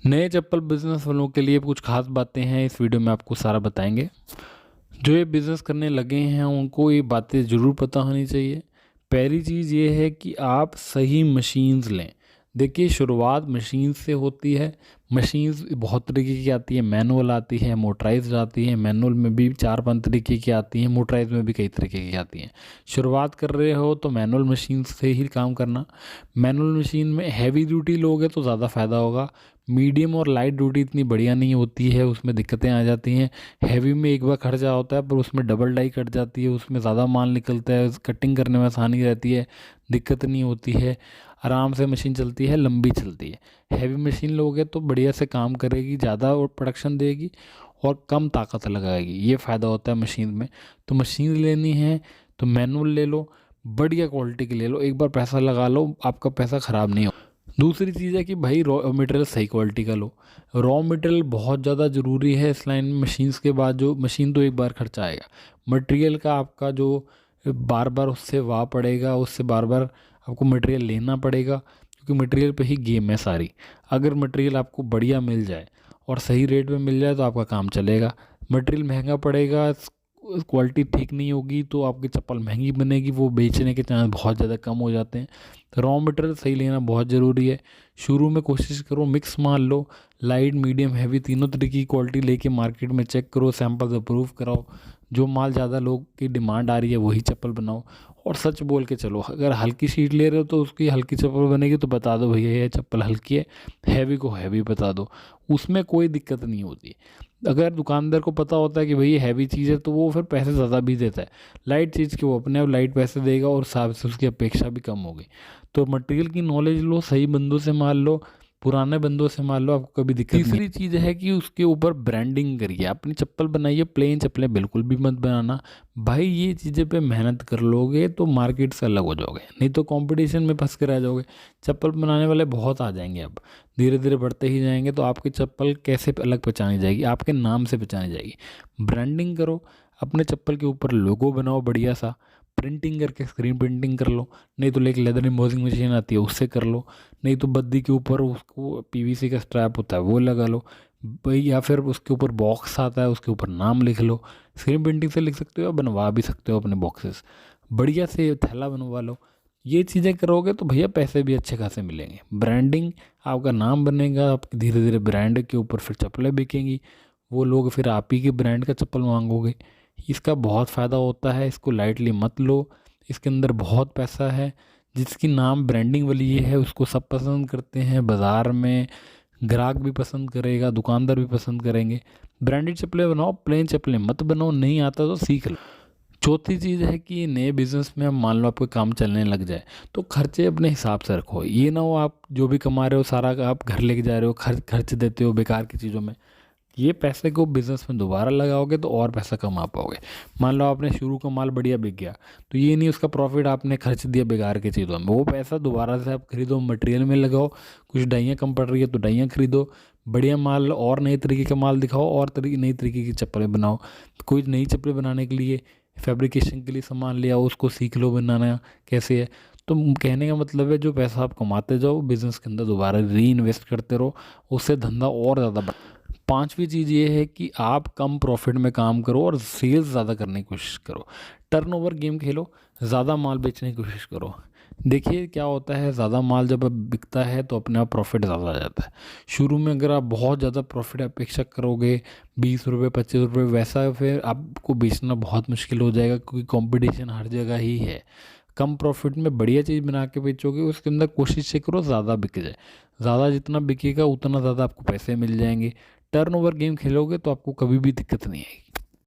नए चप्पल बिजनेस वालों के लिए कुछ खास बातें हैं, इस वीडियो में आपको सारा बताएंगे। जो ये बिज़नेस करने लगे हैं उनको ये बातें ज़रूर पता होनी चाहिए। पहली चीज़ ये है कि आप सही मशीन्स लें। देखिए, शुरुआत मशीन से होती है। मशीन्स बहुत तरीके की आती है, मैनुअल आती है, मोटराइज्ड आती है। मैनुअल में भी 4-5 तरीके की आती हैं, मोटराइज में भी कई तरीके की आती हैं। शुरुआत कर रहे हो तो मैनुअल मशीन से ही काम करना। मैनुअल मशीन में हैवी ड्यूटी लोगे तो ज़्यादा फ़ायदा होगा। मीडियम और लाइट ड्यूटी इतनी बढ़िया नहीं होती है, उसमें दिक्कतें आ जाती हैं। हैवी में एक बार खर्चा होता है, पर उसमें डबल डाई कट जाती है, उसमें ज़्यादा माल निकलता है, कटिंग करने में आसानी रहती है, दिक्कत नहीं होती है, आराम से मशीन चलती है, लंबी चलती है। हैवी मशीन लोगे तो बढ़िया से काम करेगी, ज़्यादा प्रोडक्शन देगी और कम ताकत लगाएगी। ये फ़ायदा होता है मशीन में। तो मशीन लेनी है तो मैनुअल ले लो, बढ़िया क्वालिटी की ले लो, एक बार पैसा लगा लो, आपका पैसा ख़राब नहीं हो। दूसरी चीज़ है कि भाई रॉ मटेरियल सही क्वालिटी का लो। रॉ मटेरियल बहुत ज़्यादा ज़रूरी है इस लाइन में। मशीन्स के बाद जो मशीन तो एक बार खर्चा आएगा, मटेरियल का आपका जो बार बार उससे वाह पड़ेगा, उससे बार बार आपको मटेरियल लेना पड़ेगा, क्योंकि मटेरियल पे ही गेम है सारी। अगर मटेरियल आपको बढ़िया मिल जाए और सही रेट में मिल जाए तो आपका काम चलेगा। मटेरियल महंगा पड़ेगा, क्वालिटी ठीक नहीं होगी तो आपकी चप्पल महंगी बनेगी, वो बेचने के चांस बहुत ज़्यादा कम हो जाते हैं। तो रॉ मटेरियल सही लेना बहुत ज़रूरी है। शुरू में कोशिश करो मिक्स माल लो, लाइट मीडियम हैवी तीनों तरीके की क्वालिटी लेके मार्केट में चेक करो, सैंपल्स अप्रूव कराओ। जो माल ज़्यादा लोग की डिमांड आ रही है वही चप्पल बनाओ। और सच बोल के चलो, अगर हल्की शीट ले रहे हो तो उसकी हल्की चप्पल बनेगी तो बता दो भैया ये चप्पल हल्की है। हैवी को हैवी बता दो, उसमें कोई दिक्कत नहीं होती। अगर दुकानदार को पता होता है कि भाई ये हैवी चीज़ है तो वो फिर पैसे ज़्यादा भी देता है। लाइट चीज़ के वो अपने आप लाइट पैसे देगा और साथ से उसकी अपेक्षा भी कम होगी। तो मटेरियल की नॉलेज लो, सही बंदों से माल लो, पुराने बंदों से माल लो, आपको कभी दिक्कत नहीं। तीसरी चीज़ है कि उसके ऊपर ब्रांडिंग करिए, अपनी चप्पल बनाइए। प्लेन चप्पलें बिल्कुल भी मत बनाना भाई। ये चीज़ें पे मेहनत कर लोगे तो मार्केट से अलग हो जाओगे, नहीं तो कंपटीशन में फंस के रह जाओगे। चप्पल बनाने वाले बहुत आ जाएंगे, अब धीरे धीरे बढ़ते ही जाएंगे, तो आपकी चप्पल कैसे अलग पहचानी जाएगी? आपके नाम से पहचानी जाएगी। ब्रांडिंग करो, अपने चप्पल के ऊपर लोगो बनाओ बढ़िया सा, प्रिंटिंग करके स्क्रीन प्रिंटिंग कर लो, नहीं तो एक लेदर एम्बोसिंग मशीन आती है उससे कर लो, नहीं तो बद्दी के ऊपर उसको पीवीसी का स्ट्रैप होता है वो लगा लो भाई, या फिर उसके ऊपर बॉक्स आता है उसके ऊपर नाम लिख लो। स्क्रीन प्रिंटिंग से लिख सकते हो, बनवा भी सकते हो अपने बॉक्सेस, बढ़िया से थैला बनवा लो। ये चीज़ें करोगे तो भैया पैसे भी अच्छे खासे मिलेंगे। ब्रांडिंग, आपका नाम बनेगा, आपकी धीरे धीरे ब्रांड के ऊपर फिर चप्पलें बिकेंगी, वो लोग फिर आप ही के ब्रांड का चप्पल मांगोगे। इसका बहुत फ़ायदा होता है, इसको लाइटली मत लो, इसके अंदर बहुत पैसा है। जिसकी नाम ब्रांडिंग वाली ये है उसको सब पसंद करते हैं, बाज़ार में ग्राहक भी पसंद करेगा, दुकानदार भी पसंद करेंगे। ब्रांडेड चप्पलें बनाओ, प्लेन चप्पलें मत बनाओ, नहीं आता तो सीख लो। चौथी चीज़ है कि नए बिज़नेस में हम मान लो आपका काम चलने लग जाए तो खर्चे अपने हिसाब से रखो। ये ना हो आप जो भी कमा रहे हो सारा आप घर लेके जा रहे हो, खर्च देते हो बेकार की चीज़ों में। ये पैसे को बिज़नेस में दोबारा लगाओगे तो और पैसा कमा पाओगे। मान लो आपने शुरू का माल बढ़िया बिक गया, तो ये नहीं उसका प्रॉफिट आपने खर्च दिया बेकार की चीज़ों में, वो पैसा दोबारा से आप खरीदो, मटेरियल में लगाओ। कुछ डाइयाँ कम पड़ रही है तो डाइयाँ खरीदो, बढ़िया माल और नए तरीके का माल दिखाओ और नई तरीके की चप्पलें बनाओ। कोई नई चप्पलें बनाने के लिए फैब्रिकेशन के लिए सामान ले आओ, उसको सीख लो बनाना कैसे है। तो कहने का मतलब है जो पैसा आप कमाते जाओ बिज़नेस के अंदर दोबारा री इन्वेस्ट करते रहो, उससे धंधा और ज़्यादा बढ़। पांचवी चीज़ ये है कि आप कम प्रॉफिट में काम करो और सेल्स ज़्यादा करने की कोशिश करो। टर्नओवर गेम खेलो, ज़्यादा माल बेचने की कोशिश करो। देखिए क्या होता है, ज़्यादा माल जब बिकता है तो अपने आप प्रॉफिट ज़्यादा आ जाता है। शुरू में अगर आप बहुत ज़्यादा प्रॉफिट अपेक्षा करोगे, 20 रुपये 25 रुपये, वैसा फिर आपको बेचना बहुत मुश्किल हो जाएगा, क्योंकि कंपटीशन हर जगह ही है। कम प्रॉफिट में बढ़िया चीज़ बना के बेचोगे, उसके अंदर कोशिश से करो ज़्यादा बिक जाए। ज़्यादा जितना बिकेगा उतना ज़्यादा आपको पैसे मिल जाएंगे। टर्नओवर गेम खेलोगे तो आपको कभी भी दिक्कत नहीं आएगी।